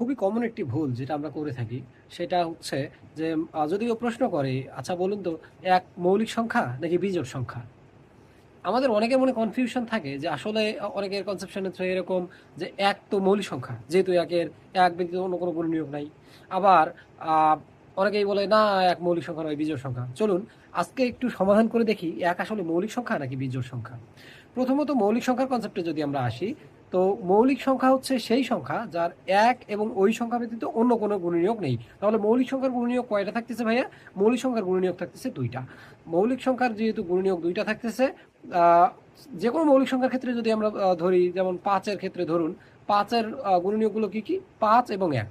খুবই কমন একটি ভুল যেটা আমরা করে থাকি সেটা হচ্ছে যে যদিও প্রশ্ন করে আচ্ছা বলুন তো এক মৌলিক সংখ্যা নাকি বিজোড় সংখ্যা। আমাদের অনেকের মনে কনফিউশন থাকে যে আসলে অনেকের কনসেপশন হচ্ছে এরকম যে এক তো মৌলিক সংখ্যা যেহেতু একের এক ব্যতীত অন্য কোনো গুণনীয়ক নাই। আবার আহ, অনেকেই বলে না এক মৌলিক সংখ্যা নয় বিজোড় সংখ্যা। চলুন আজকে একটু সমাধান করে দেখি এক আসলে মৌলিক সংখ্যা নাকি বিজোড় সংখ্যা। প্রথমত মৌলিক সংখ্যার কনসেপ্টে যদি আমরা আসি, তো মৌলিক সংখ্যা হচ্ছে সেই সংখ্যা যার এক এবং ওই সংখ্যা ব্যতীত অন্য কোনো গুণনীয়ক নেই। তাহলে মৌলিক সংখ্যার গুণনীয়ক কয়টা থাকতেছে ভাইয়া? মৌলিক সংখ্যার গুণনীয়ক থাকতেছে দুইটা। মৌলিক সংখ্যার যেহেতু গুণনীয়ক দুইটা থাকতেছে, আহ, যে কোনো মৌলিক সংখ্যার ক্ষেত্রে যদি আমরা ধরি, যেমন পাঁচের ক্ষেত্রে ধরুন, পাঁচের গুণনীয়কগুলো কি কি? পাঁচ এবং এক।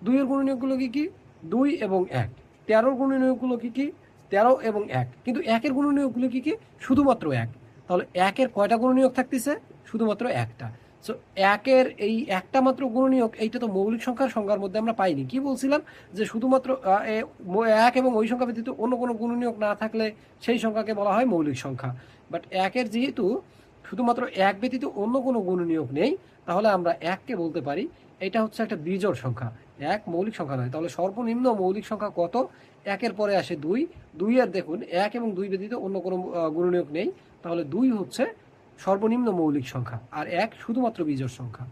দুইয়ের গুণনীয়কগুলো কি কি? দুই এবং এক। তেরোর গুণনীয়কগুলো কি কি? তেরো এবং এক। কিন্তু একের গুণনীয়কগুলো কি কি? শুধুমাত্র এক। তাহলে একের কয়টা গুণনীয়ক থাকতেছে? শুধুমাত্র একটা। সো একের এই একটা মাত্র গুণনীয়ক, এইটা তো মৌলিক সংখ্যার মধ্যে আমরা পাইনি। কি বলছিলাম? যে শুধুমাত্র এক এবং ওই সংখ্যা ব্যতীত অন্য কোনো গুণনীয়ক না থাকলে সেই সংখ্যাকে বলা হয় মৌলিক সংখ্যা। বাট একের যেহেতু শুধুমাত্র এক ব্যতীত অন্য কোনো গুণনীয়ক নেই, তাহলে আমরা এককে বলতে পারি এটা হচ্ছে একটা বিজোড় সংখ্যা। এক মৌলিক সংখ্যা নয়। তাহলে সর্বনিম্ন মৌলিক সংখ্যা কত? একের পরে আসে দুই। দুইয়ের দেখুন এক এবং দুই ব্যতীত অন্য কোনো গুণনীয়ক নেই, তাহলে দুই হচ্ছে সর্বনিম্ন মৌলিক সংখ্যা আর এক শুধুমাত্র বিজোড় সংখ্যা।